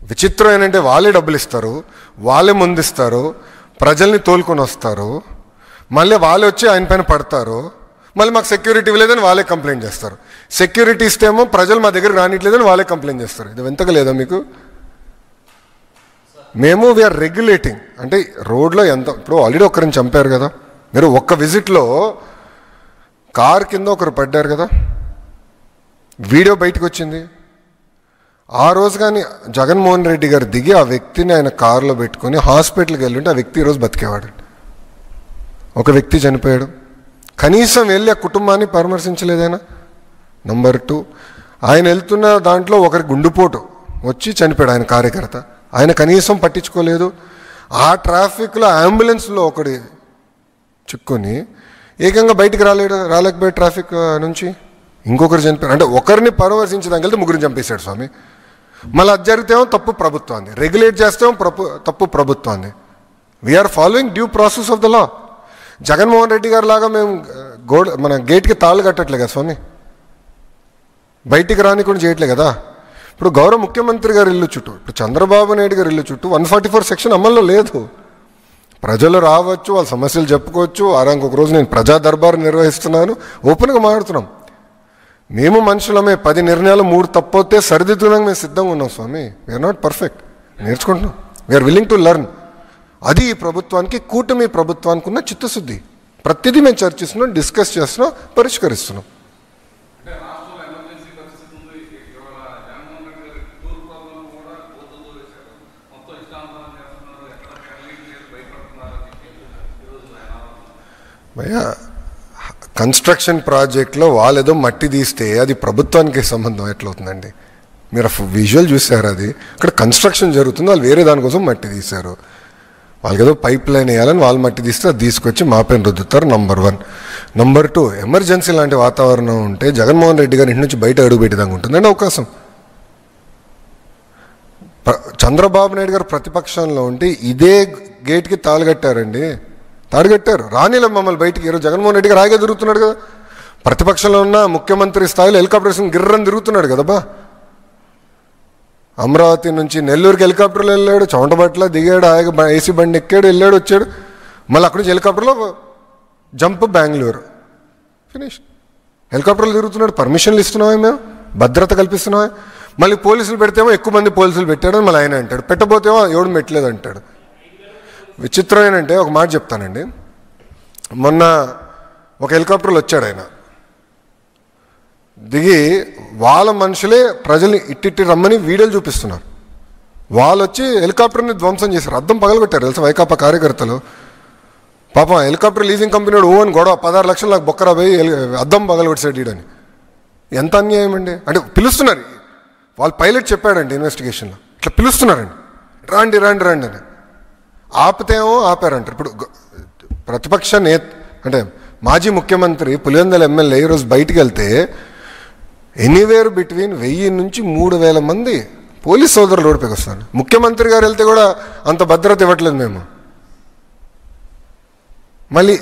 విచిత్రం ఏంటంటే వాళ్ళే డబ్బులు ఇస్తారు, వాళ్ళే ముందిస్తారు, ప్రజల్ని తోలుకొని వస్తారు, మళ్ళీ వాళ్ళే వచ్చి ఆయన పైన పడతారు, మళ్ళీ మాకు సెక్యూరిటీ ఇవ్వలేదని వాళ్ళే కంప్లైంట్ చేస్తారు. సెక్యూరిటీ ఇస్తేమో ప్రజలు మా దగ్గర రానిట్లేదని వాళ్ళే కంప్లైంట్ చేస్తారు. ఇది వింతగా లేదా మీకు? మేము వీఆర్ రెగ్యులేటింగ్. అంటే రోడ్లో ఎంత, ఇప్పుడు ఆల్రెడీ ఒకరిని చంపారు కదా, మీరు ఒక్క విజిట్లో కార్ కింద ఒకరు పడ్డారు కదా, వీడియో బయటకు వచ్చింది. ఆ రోజు కానీ జగన్మోహన్ రెడ్డి గారు దిగి ఆ వ్యక్తిని ఆయన కారులో పెట్టుకొని హాస్పిటల్కి వెళ్ళుంటే ఆ వ్యక్తి ఈరోజు బతికేవాడు. ఒక వ్యక్తి చనిపోయాడు, కనీసం వెళ్ళి ఆ కుటుంబాన్ని పరామర్శించలేదైనా. నంబర్ 2, ఆయన వెళ్తున్న దాంట్లో ఒకరి గుండుపోటు వచ్చి చనిపోయాడు ఆయన కార్యకర్త, ఆయన కనీసం పట్టించుకోలేదు. ఆ ట్రాఫిక్లో అంబులెన్స్లో ఒకటి చిక్కుని ఏకంగా బయటికి రాలేకపోయాడు ట్రాఫిక్ నుంచి. ఇంకొకరు చనిపోయారు. అంటే ఒకరిని పరామర్శించడానికి వెళ్తే ముగ్గురిని చంపేశాడు స్వామి. మళ్ళీ అది జరిగితేమో తప్పు ప్రభుత్వాన్ని, రెగ్యులేట్ చేస్తేమో తప్పు ప్రభుత్వాన్ని. We're following due process of the law. Jaganmohan Reddy గారి లాగా మేము మన గేట్కి తాళ్ళు కట్టట్లే కదా స్వామి, బయటికి రాని కూడా చేయట్లే కదా. ఇప్పుడు గౌరవ ముఖ్యమంత్రి గారి ఇల్లు చుట్టూ, ఇప్పుడు చంద్రబాబు నాయుడు గారి ఇల్లు చుట్టూ 144 సెక్షన్ అమల్లో లేదు. ప్రజలు రావచ్చు, వాళ్ళ సమస్యలు చెప్పుకోవచ్చు. వారానికి ఒక రోజు నేను ప్రజా దర్బారు నిర్వహిస్తున్నాను, ఓపెన్గా మాట్లాడుతున్నాం. మేము మనుషులమే, 10 నిర్ణయాలు 3 తప్పొస్తే సరిదిద్దడానికి మేము సిద్ధంగా ఉన్నాం స్వామి. వీఆర్ నాట్ పర్ఫెక్ట్, నేర్చుకుంటున్నాం. We're willing to learn. అది ఈ ప్రభుత్వానికి, కూటమి ప్రభుత్వానికి ఉన్న చిత్తశుద్ధి. ప్రతిదీ మేము చర్చిస్తున్నాం, డిస్కస్ చేస్తున్నాం, పరిష్కరిస్తున్నాం. భయ్యా, కన్స్ట్రక్షన్ ప్రాజెక్ట్లో వాళ్ళు ఏదో మట్టి తీస్తే అది ప్రభుత్వానికి సంబంధం ఎట్లవుతుందండి? మీరు విజువల్ చూసారు, అది అక్కడ కన్స్ట్రక్షన్ జరుగుతుంది, వాళ్ళు వేరే దానికోసం మట్టి తీశారు. వాళ్ళకి ఏదో పైప్ లైన్ వేయాలని వాళ్ళు మట్టి తీస్తే అది తీసుకొచ్చి మా పైన రుద్దుతారు. నంబర్ 1. నంబర్ 2, ఎమర్జెన్సీ లాంటి వాతావరణం ఉంటే జగన్మోహన్ రెడ్డి గారి ఇంటి నుంచి బయట అడుగు పెట్టేదాకా ఉంటుందండి అవకాశం. చంద్రబాబు నాయుడు గారు ప్రతిపక్షంలో ఉంటే ఇదే గేట్కి తాళుగట్టారండి, తాడుగట్టారు. రానిలే మమ్మల్ని బయటికి. ఈరోజు జగన్మోహన్ రెడ్డి గారు హాయిగా తిరుగుతున్నాడు కదా, ప్రతిపక్షంలో ఉన్న ముఖ్యమంత్రి స్థాయిలో హెలికాప్టర్స్ గిర్రని తిరుగుతున్నాడు కదా బా. అమరావతి నుంచి నెల్లూరుకి హెలికాప్టర్లో వెళ్ళాడు, చౌంటబట్ల దిగాడు, హాయిగా ఏసీ బండి ఎక్కాడు, వెళ్ళాడు, వచ్చాడు. మళ్ళీ అక్కడి నుంచి హెలికాప్టర్లో జంప్ బెంగళూరు, ఫినిష్. హెలికాప్టర్లు తిరుగుతున్నాడు. పర్మిషన్లు ఇస్తున్నావా, మేము భద్రత కల్పిస్తున్నావా? మళ్ళీ పోలీసులు పెడితేమో ఎక్కువ మంది పోలీసులు పెట్టాడని మళ్ళీ ఆయన అంటాడు, పెట్టబోతేమో ఎవడు పెట్టలేదు అంటాడు. విచిత్రం ఏంటంటే, ఒక మాట చెప్తానండి. మొన్న ఒక హెలికాప్టర్లో వచ్చాడు ఆయన, దిగి వాళ్ళ మనుషులే ప్రజల్ని ఇట్టి రమ్మని వీడియోలు చూపిస్తున్నారు. వాళ్ళు వచ్చి హెలికాప్టర్ని ధ్వంసం చేశారు, అద్దం పగలగొట్టారు తెలుసా వైకాపా కార్యకర్తలు. పాపం హెలికాప్టర్ లీజింగ్ కంపెనీ ఓన్ గొడవ 16 లక్షలు నాకు బొక్కరా పోయి అద్దం పగలగొట్టాడు ఈడని. ఎంత అన్యాయం అండి. అంటే పిలుస్తున్నారు, వాళ్ళ పైలట్ చెప్పాడండి ఇన్వెస్టిగేషన్లో, ఇట్లా పిలుస్తున్నారండి, రాండి రాండి రాండి అని. ఆపితేమో ఆపారంటారు. ఇప్పుడు ప్రతిపక్ష అంటే మాజీ ముఖ్యమంత్రి పులివెందుల ఎమ్మెల్యే ఈరోజు బయటికి వెళ్తే ఎనీవేర్ బిట్వీన్ 1000 నుంచి 3000 మంది పోలీస్ సోదరులు రోడ్డుపైకి వస్తున్నారు. ముఖ్యమంత్రి గారు వెళ్తే కూడా అంత భద్రత ఇవ్వట్లేదు మేము. మళ్ళీ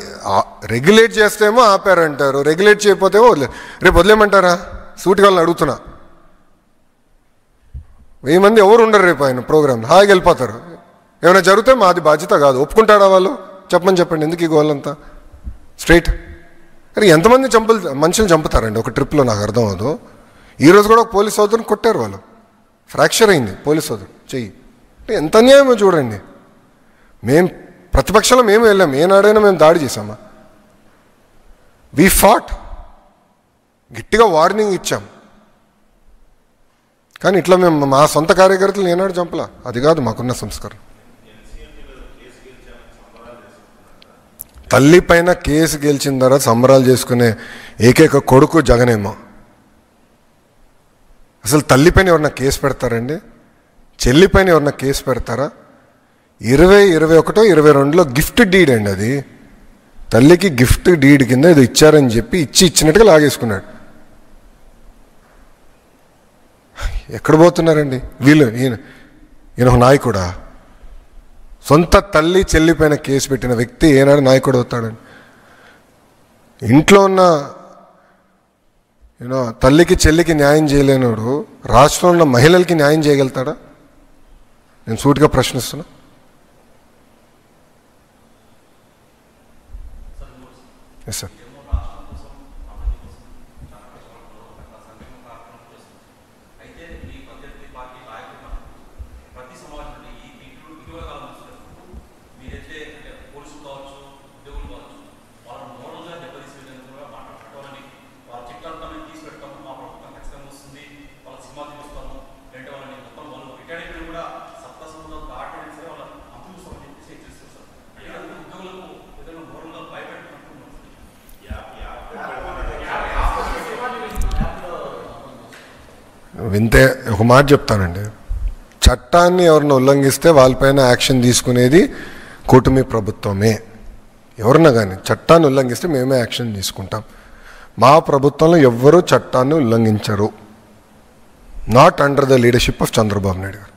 రెగ్యులేట్ చేస్తేమో ఆపారంటారు, రెగ్యులేట్ చేయకపోతేమో రేపు వదిలేమంటారా? సూటిగా వాళ్ళని అడుగుతున్నా. 1000 మంది ఎవరు ఉండరు రేపు ఆయన ప్రోగ్రాంలో, హాయిగా వెళ్ళిపోతారు. ఏమైనా జరిగితే మాది బాధ్యత కాదు. ఒప్పుకుంటాడా వాళ్ళు? చెప్పండి, ఎందుకు ఈ గోళ్ళంతా? స్ట్రైట్. అరే ఎంతమంది మనుషులు చంపుతారండి ఒక ట్రిప్లో? నాకు అర్థం అవ్వదు. ఈరోజు కూడా ఒక పోలీస్ సోదరుని కొట్టారు వాళ్ళు, ఫ్రాక్చర్ అయింది పోలీస్ సోదరు చెయ్యి. అంటే ఎంత అన్యాయమో చూడండి. మేము ప్రతిపక్షంలో మేము వెళ్ళాము, ఏనాడైనా మేము దాడి చేసామా? వి ఫాట్, గట్టిగా వార్నింగ్ ఇచ్చాం. కానీ ఇట్లా మేము మా సొంత కార్యకర్తలు ఏనాడు చంపలా. అది కాదు మాకున్న సంస్కారం. తల్లి పైన కేసు గెలిచిన తర్వాత సంబరాలు చేసుకునే ఏకైక కొడుకు జగనేమో. అసలు తల్లిపైన ఎవరన్నా కేసు పెడతారండి? చెల్లిపైన ఎవరన్నా కేసు పెడతారా? 2021, 22లో గిఫ్ట్ డీడ్ అండి అది. తల్లికి గిఫ్ట్ డీడ్ కింద ఇది ఇచ్చారని చెప్పి ఇచ్చినట్టుగా లాగేసుకున్నాడు. ఎక్కడ పోతున్నారండి వీళ్ళు? ఈయన ఒక నాయకుడా? సొంత తల్లి చెల్లిపైన కేసు పెట్టిన వ్యక్తి ఏనాడు నాయకుడు అవుతాడని? ఇంట్లో ఉన్న తల్లికి చెల్లికి న్యాయం చేయలేనోడు రాష్ట్రంలో ఉన్న మహిళలకి న్యాయం చేయగలుగుతాడా? నేను సూటిగా ప్రశ్నిస్తున్నా. Yes sir. వింతే ఒక మాట చెప్తానండి, చట్టాన్ని ఎవరిని ఉల్లంఘిస్తే వాళ్ళపైన యాక్షన్ తీసుకునేది కూటమి ప్రభుత్వమే. ఎవరన్నా కానీ చట్టాన్ని ఉల్లంఘిస్తే మేమే యాక్షన్ తీసుకుంటాం. మా ప్రభుత్వంలో ఎవ్వరూ చట్టాన్ని ఉల్లంఘించరు. Not under the leadership of Chandrababu Naidu గారు.